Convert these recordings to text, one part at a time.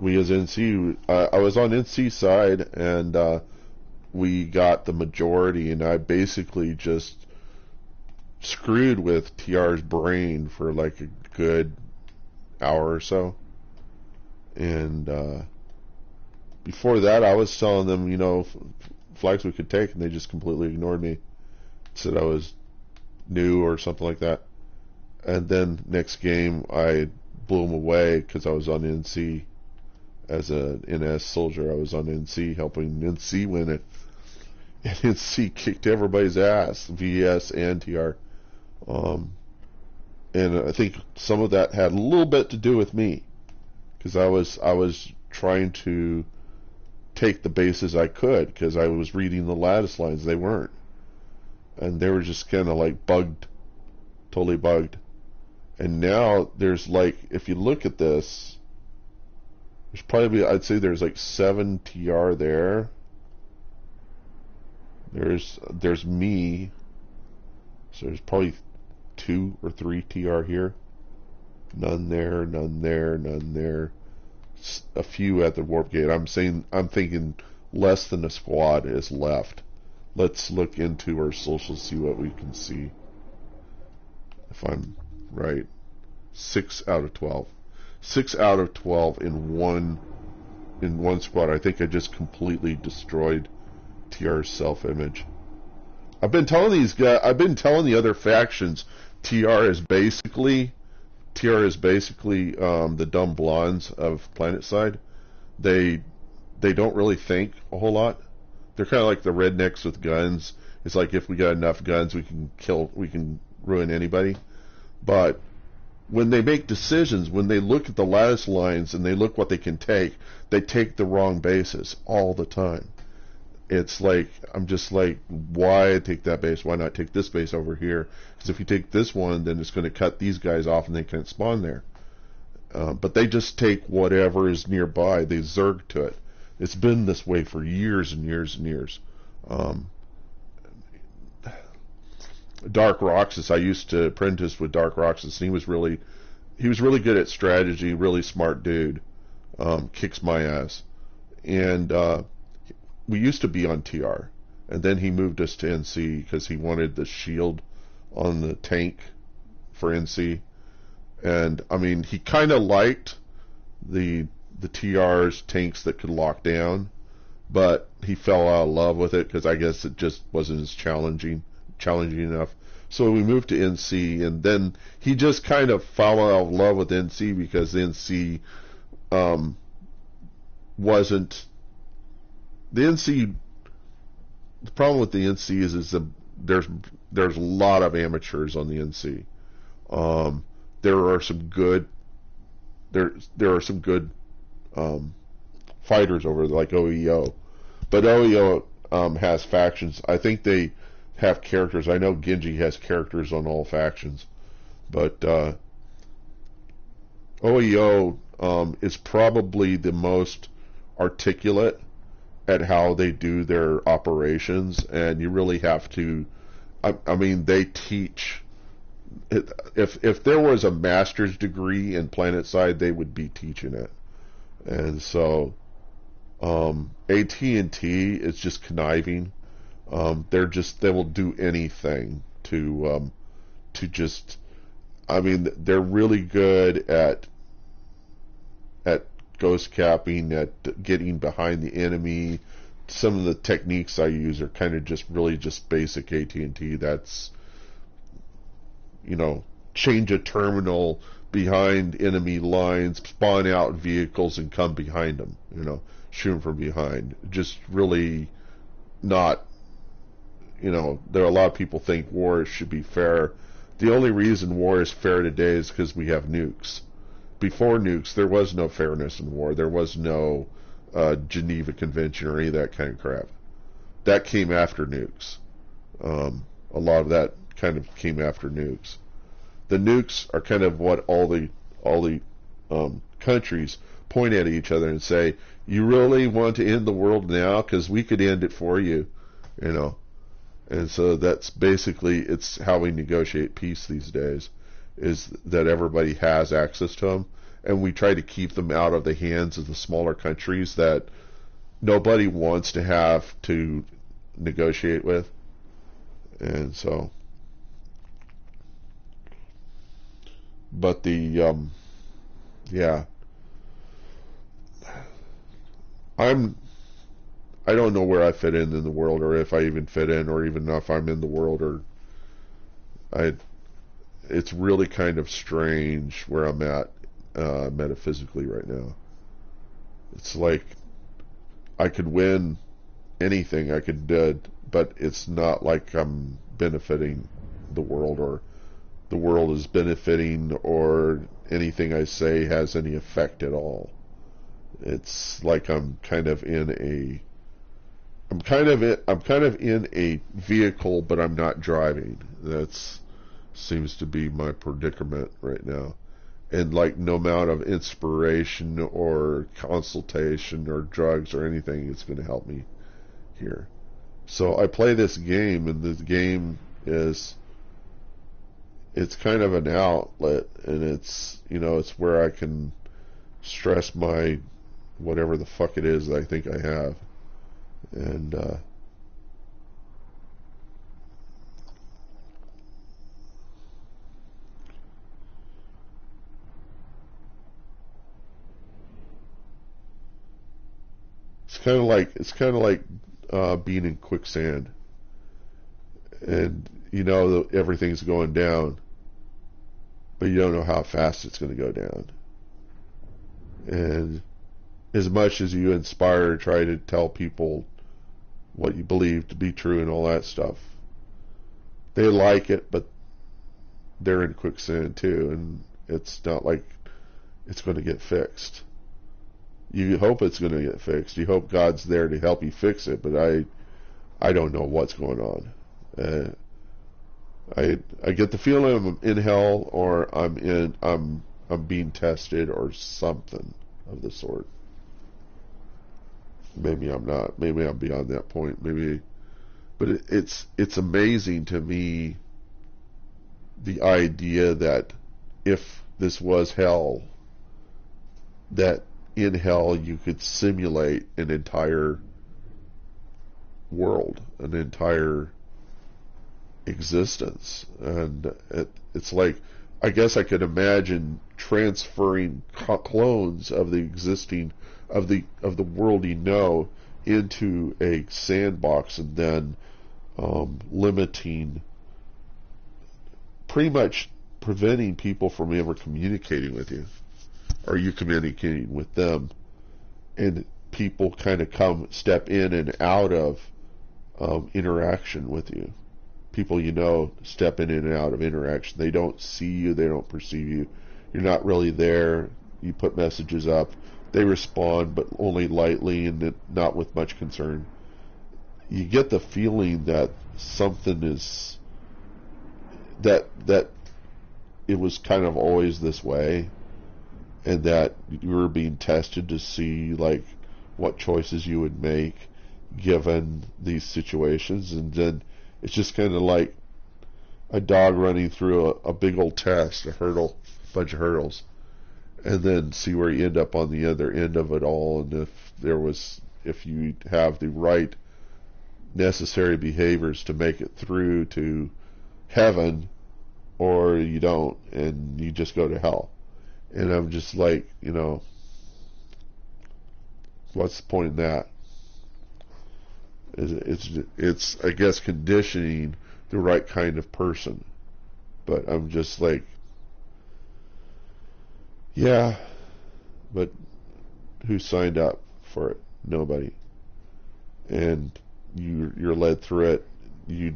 we as NC, I was on NC side, and we got the majority, and I basically just screwed with TR's brain for like a good hour or so. And before that, I was telling them, flags we could take, and they just completely ignored me. Said I was new or something like that. And then next game, I blew them away because I was on NC as a NS soldier. I was on NC helping NC win it. And NC kicked everybody's ass, VS and TR. And I think some of that had a little bit to do with me, because I was trying to take the bases I could, because I was reading the lattice lines. They weren't, and they were just kind of like bugged, totally bugged. And now there's like, if you look at this, there's probably, I'd say there's like 7 TR there. There's me, so there's probably 2 or 3 TR here. None there, none there, none there. A few at the warp gate. I'm thinking less than a squad is left. Let's look into our socials, see what we can see. If I'm right, 6 out of 12. 6 out of 12 in one squad. I think I just completely destroyed TR's self-image. I've been telling the other factions, TR is basically the dumb blondes of Planetside. They don't really think a whole lot. They're kind of like the rednecks with guns. It's like, if we got enough guns, we can ruin anybody. But when they make decisions, when they look at the lattice lines and they look what they can take, they take the wrong bases all the time. It's like, I'm just like, why take that base? Why not take this base over here? Because if you take this one, then it's going to cut these guys off and they can't spawn there. But they just take whatever is nearby. They zerg to it. It's been this way for years and years and years. Dark Roxas, I used to apprentice with Dark Roxas, and he was really good at strategy, really smart dude. Kicks my ass. And we used to be on TR, and then he moved us to NC because he wanted the shield on the tank for NC. And I mean, he kind of liked the TR's tanks that could lock down, but he fell out of love with it because I guess it just wasn't as challenging enough. So we moved to NC, and then he just kind of fell out of love with NC because NC wasn't. The problem with the NC is there's a lot of amateurs on the NC. There are some good fighters over there, like OEO, but OEO has factions. I think they have characters. I know Genji has characters on all factions, but OEO is probably the most articulate at how they do their operations, and you really have to. I mean, they teach. If there was a master's degree in Planetside, they would be teaching it. And so, AT&T is just conniving. They will do anything to just. I mean, they're really good at ghost capping, at getting behind the enemy. Some of the techniques I use are kind of just basic AT&T. That's, change a terminal behind enemy lines, spawn out vehicles and come behind them, shoot them from behind. Just really not, there are a lot of people think war should be fair. The only reason war is fair today is because we have nukes. Before nukes, there was no fairness in war. There was no Geneva Convention or any of that kind of crap. That came after nukes. A lot of that kind of came after nukes. The nukes are kind of what all the countries point at each other and say, "You really want to end the world now? Because we could end it for you," And so that's basically, it's how we negotiate peace these days. Is that everybody has access to them, and we try to keep them out of the hands of the smaller countries that nobody wants to have to negotiate with. And so, but yeah, I don't know where I fit in the world, or if I even fit in, or even if I'm in the world, or it's really kind of strange where I'm at metaphysically right now. It's like I could win anything, I could do, but it's not like I'm benefiting the world, or the world is benefiting, or anything I say has any effect at all. It's like I'm kind of in a vehicle, but I'm not driving. That's seems to be my predicament right now. And like no amount of inspiration or consultation or drugs or anything is going to help me here. So I play this game, and this game it's kind of an outlet, and it's where I can stress my whatever the fuck it is that I think I have. And it's kind of like being in quicksand, and everything's going down, but you don't know how fast it's going to go down. And as much as you inspire, try to tell people what you believe to be true and all that stuff, they like it, but they're in quicksand too, and it's not like it's going to get fixed. You hope it's going to get fixed. You hope God's there to help you fix it, but I don't know what's going on. I get the feeling I'm in hell, or I'm being tested, or something of the sort. Maybe I'm not. Maybe I'm beyond that point. Maybe, but it's amazing to me, the idea that if this was hell, that in hell you could simulate an entire world, an entire existence. And it's like, I guess I could imagine transferring clones of the existing of the world into a sandbox, and then limiting, pretty much preventing people from ever communicating with you, or you communicating with them, and people kind of step in and out of interaction with you. People step in and out of interaction. They don't see you, they don't perceive you. You're not really there. You put messages up, they respond, but only lightly and not with much concern. You get the feeling that something is that it was kind of always this way, and that you were being tested to see like what choices you would make given these situations. And then it's just kind of like a dog running through a big old test, bunch of hurdles, and then see where you end up on the other end of it all. And if you have the right necessary behaviors to make it through to heaven, or you don't, and you just go to hell. And I'm just like, what's the point in that? It's I guess conditioning the right kind of person. But I'm just like, yeah, but who signed up for it? Nobody. And you're led through it. You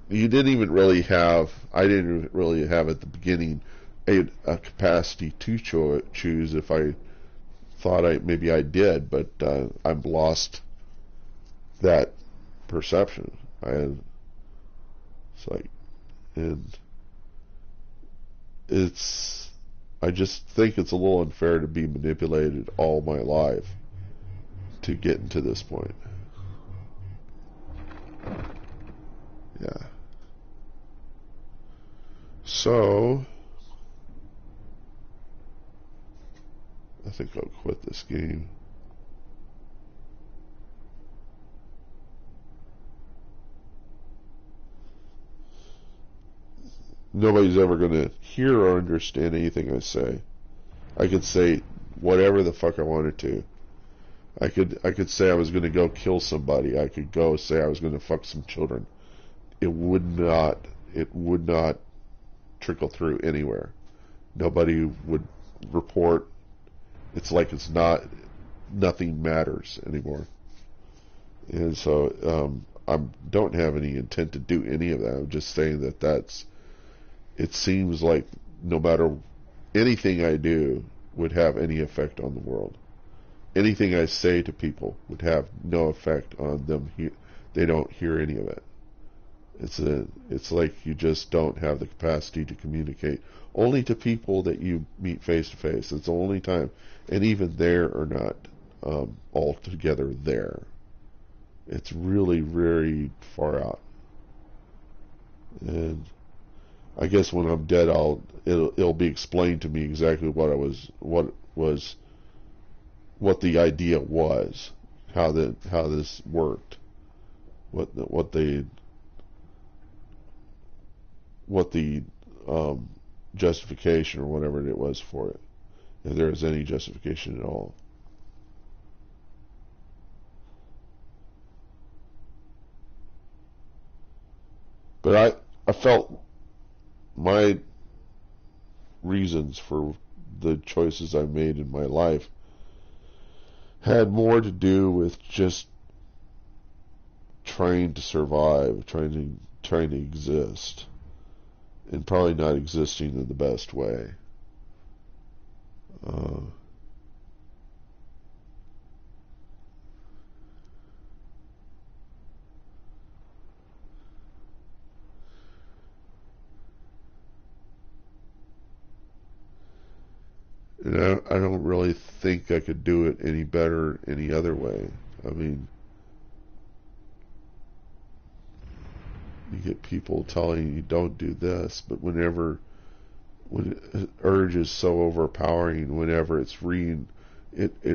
didn't even really have, I didn't really have at the beginning a capacity to choose if I thought maybe I did, but I've lost that perception. And I just think it's a little unfair to be manipulated all my life to get into this point. Yeah. So think I'll quit this game. Nobody's ever going to hear or understand anything I say. I could say whatever the fuck I wanted to. I could say I was going to go kill somebody. I could go say I was going to fuck some children. It would not trickle through anywhere. Nobody would report. It's like nothing matters anymore. And so I don't have any intent to do any of that. I'm just saying that it seems like no matter anything I do would have any effect on the world. Anything I say to people would have no effect on them. They don't hear any of it. It's like you just don't have the capacity to communicate. Only to people that you meet face to face. It's the only time. And even there are not altogether there. It's really very far out. And I guess when I'm dead, it'll be explained to me exactly what the idea was, how this worked, what the justification or whatever it was for it, if there was any justification at all. But I felt my reasons for the choices I made in my life had more to do with just trying to survive, trying to exist, and probably not existing in the best way. And I don't really think I could do it any better any other way. I mean, you get people telling you don't do this, but when urge is so overpowering, whenever it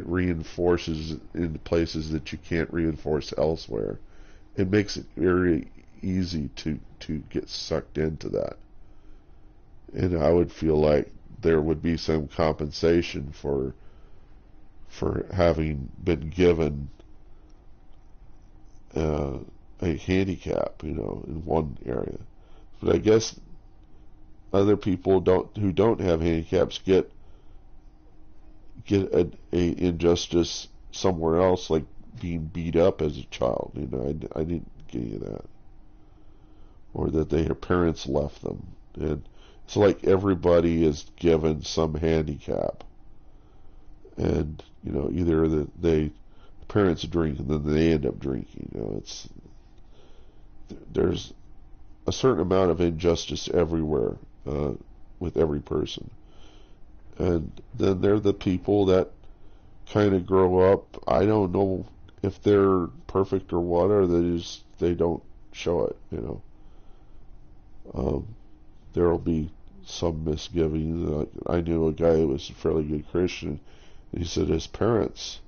reinforces in places that you can't reinforce elsewhere, it makes it very easy to get sucked into that. And I would feel like there would be some compensation for having been given a handicap, in one area. But I guess other people who don't have handicaps get a injustice somewhere else, like being beat up as a child. I didn't get any of that, or that their parents left them, and it's like everybody is given some handicap, and either the parents drink and then they end up drinking. There's a certain amount of injustice everywhere with every person, and then there are the people that kind of grow up. I don't know if they're perfect or what, or they don't show it. There'll be some misgivings. I knew a guy who was a fairly good Christian, and he said his parents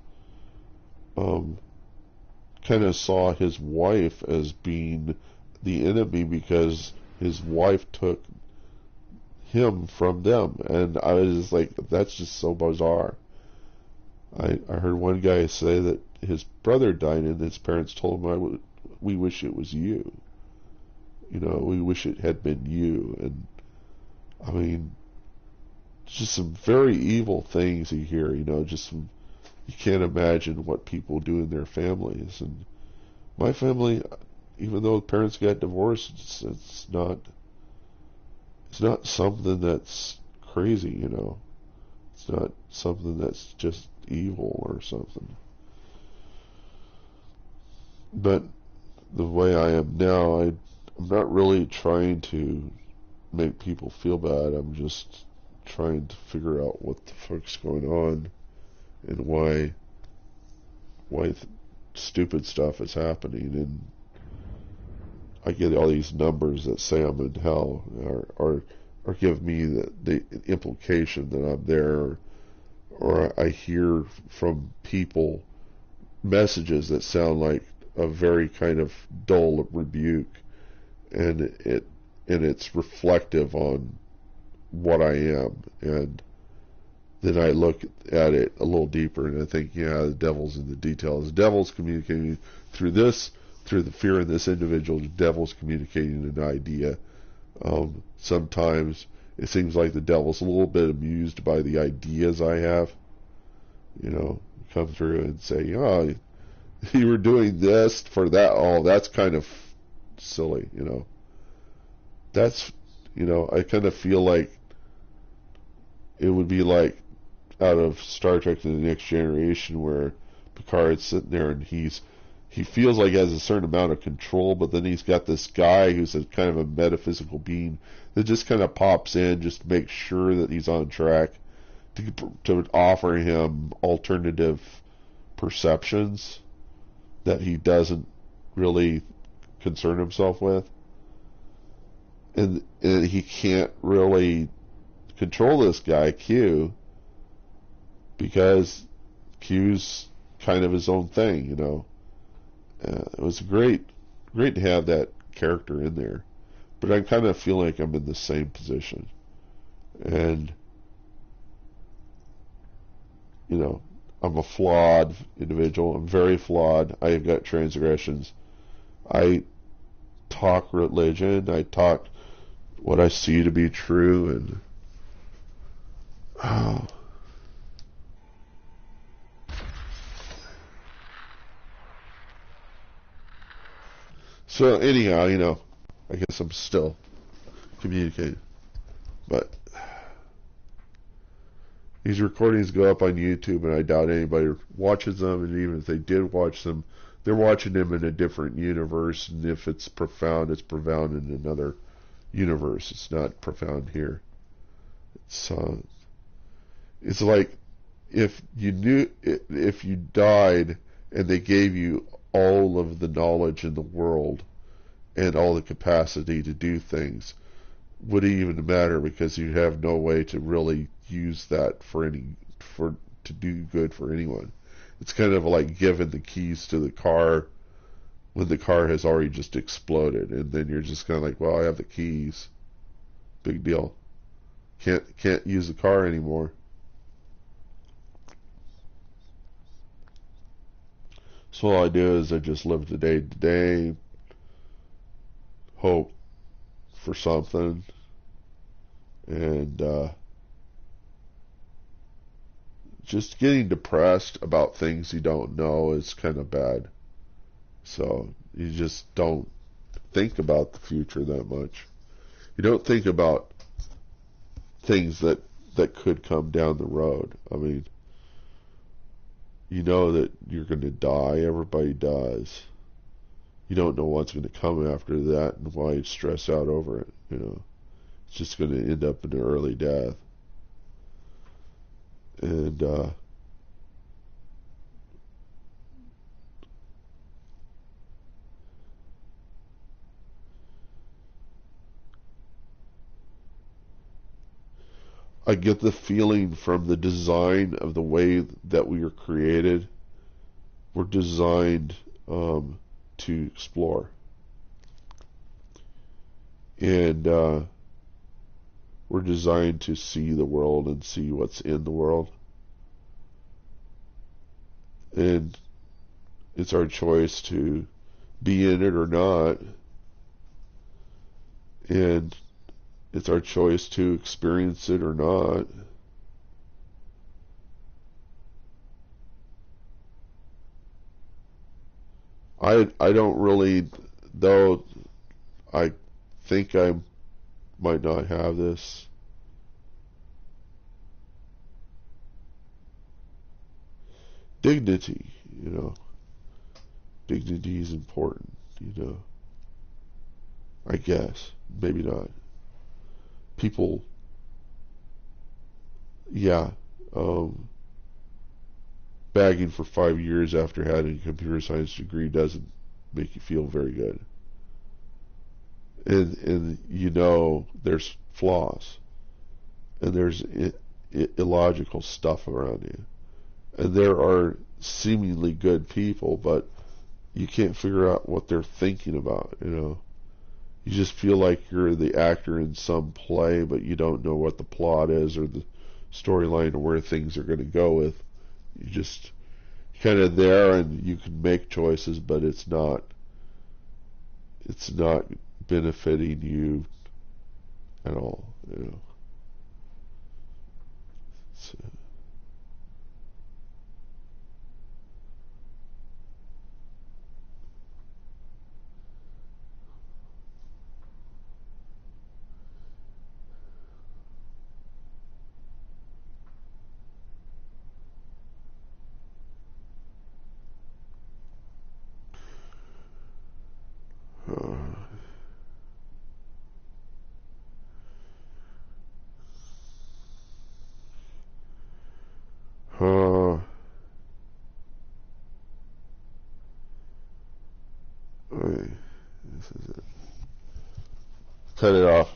kind of saw his wife as being the enemy because his wife took him from them. And I was just like, that's just so bizarre. I heard one guy say that his brother died and his parents told him, we wish it was you. We wish it had been you. And I mean, just some very evil things you hear, you can't imagine what people do in their families. And my family, even though parents got divorced, it's not something that's crazy, It's not something that's just evil or something. But the way I am now, I'm not really trying to make people feel bad. I'm just trying to figure out what the fuck's going on and why stupid stuff is happening. And I get all these numbers that say I'm in hell, or give me the implication that I'm there, or I hear from people messages that sound like a very kind of dull rebuke, and it's reflective on what I am. And then I look at it a little deeper and I think, yeah, the devil's in the details. The devil's communicating through this, through the fear in this individual. The devil's communicating an idea. Sometimes it seems like the devil's a little bit amused by the ideas I have. Come through and say, oh, you were doing this for that. Oh, that's kind of silly. That's, I kind of feel like it would be like out of Star Trek: The Next Generation, where Picard's sitting there and he feels like he has a certain amount of control, but then he's got this guy who's a kind of a metaphysical being that just kind of pops in just to make sure that he's on track, to offer him alternative perceptions that he doesn't really concern himself with. And he can't really control this guy, Q, because Q's kind of his own thing, It was great to have that character in there. But I kind of feel like I'm in the same position. And, I'm a flawed individual. I'm very flawed. I've got transgressions. I talk religion. I talk what I see to be true. And, oh. So anyhow, I guess I'm still communicating. But these recordings go up on YouTube, and I doubt anybody watches them, and even if they did watch them, they're watching them in a different universe, and if it's profound in another universe. It's not profound here. It's like if you died and they gave you all of the knowledge in the world and all the capacity to do things, would it even matter, because you have no way to really use that to do good for anyone. It's kind of like giving the keys to the car when the car has already just exploded, and then you're just kind of like, well, I have the keys, big deal, can't use the car anymore. So all I do is I just live the day to day, hope for something, and just getting depressed about things you don't know is kind of bad. So you just don't think about the future that much. You don't think about things that could come down the road. I mean, you know that you're going to die. Everybody does. You don't know what's going to come after that and why you stress out over it. It's just going to end up in an early death. And I get the feeling from the design of the way that we are created, we're designed to explore. And we're designed to see the world and see what's in the world. And it's our choice to be in it or not. And it's our choice to experience it or not. I don't really, though I think I might not have this. Dignity, Dignity is important, I guess. Maybe not. People, bagging for 5 years after having a computer science degree doesn't make you feel very good. And there's flaws. And there's illogical stuff around you. And there are seemingly good people, but you can't figure out what they're thinking about, you know. You just feel like you're the actor in some play, but you don't know what the plot is or the storyline or where things are going to go with. You just kind of there, and you can make choices, but it's not benefiting you at all, you know. So. Okay. This is it. Cut it off.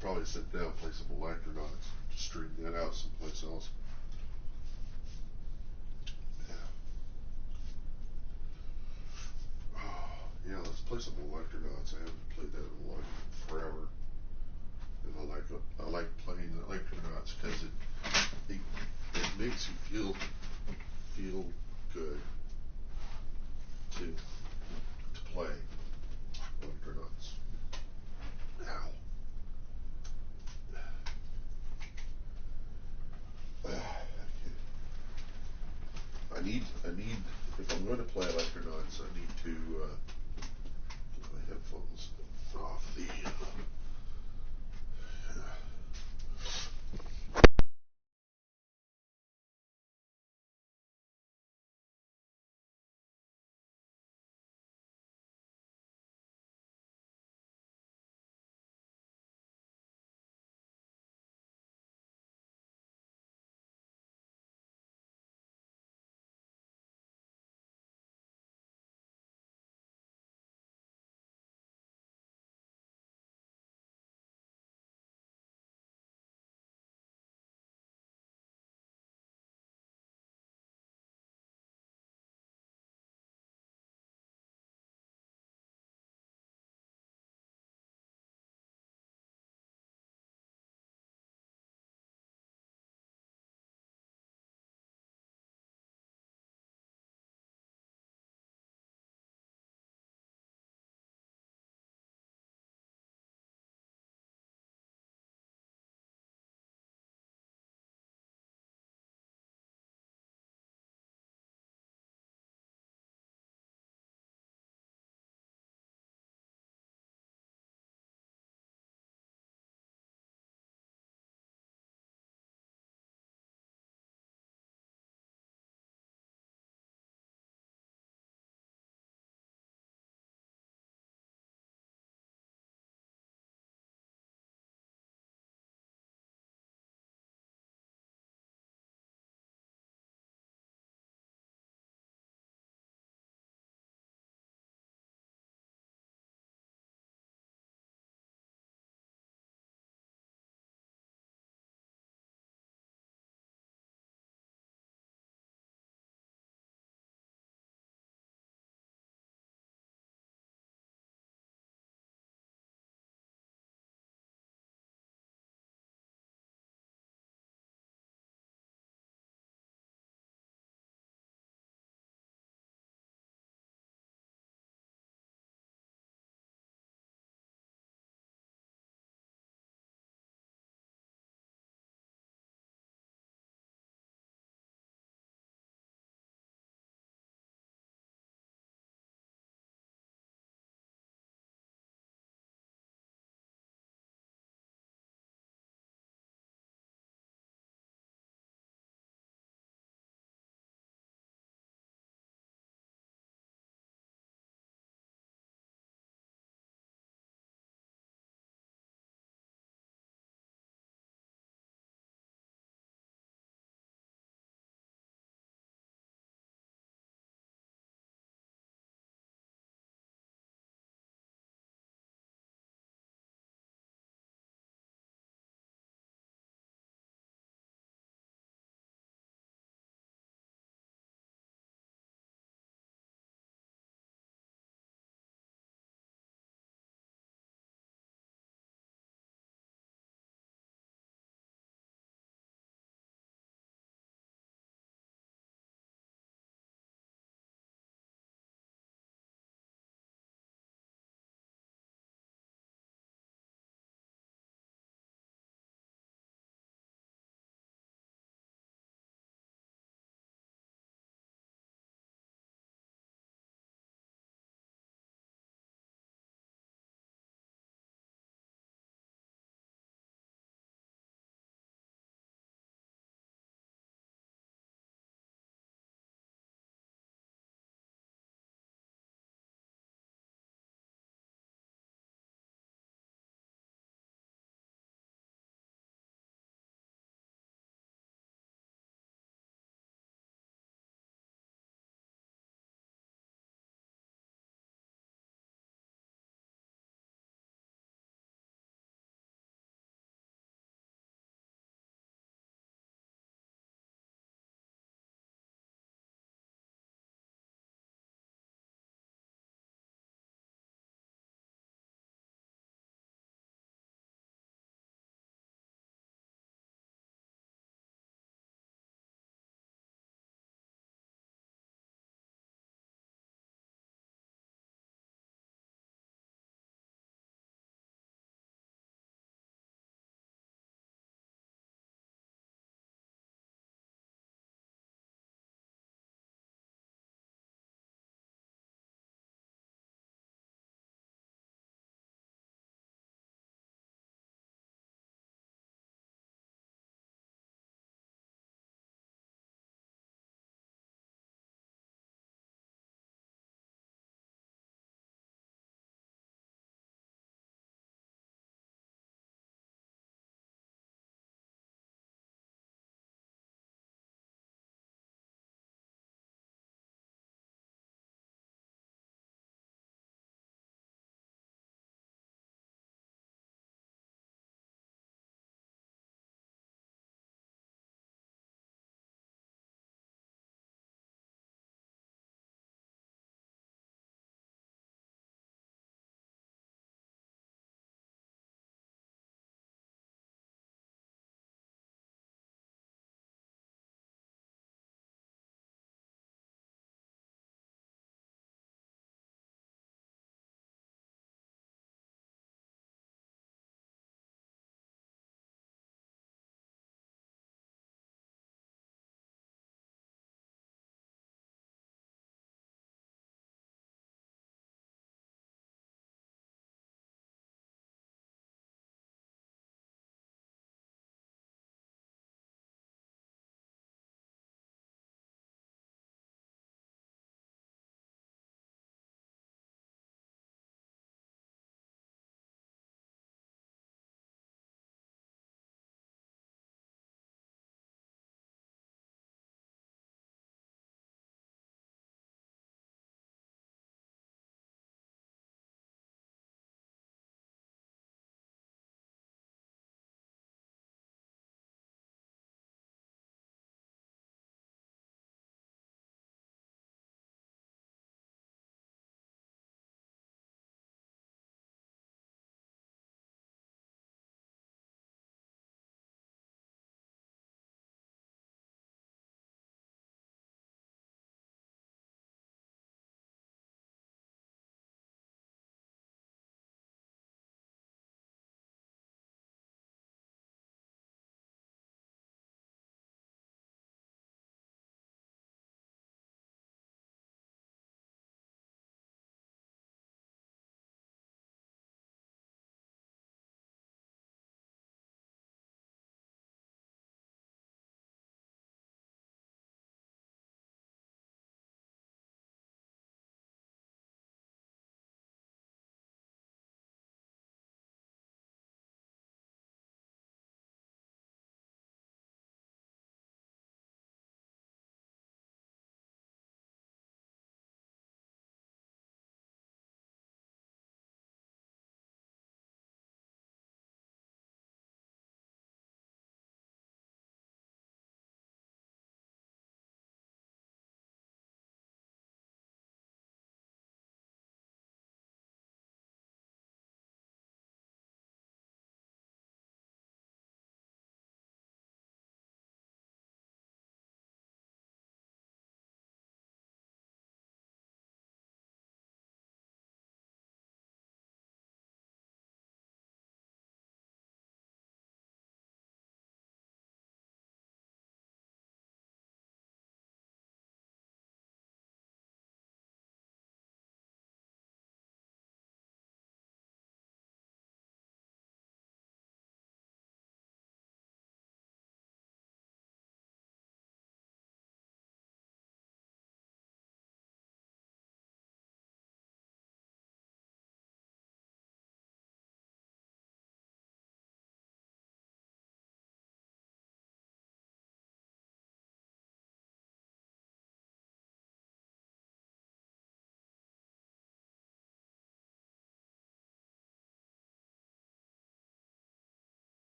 Probably sit down, play some electronauts, string that out someplace else. Yeah. Yeah, let's play some electronauts. I haven't played that in a while, forever. And I like playing the electronauts because it makes you feel good to play electronauts. Ow. I need, if I'm going to play electronauts, I need to get my headphones off the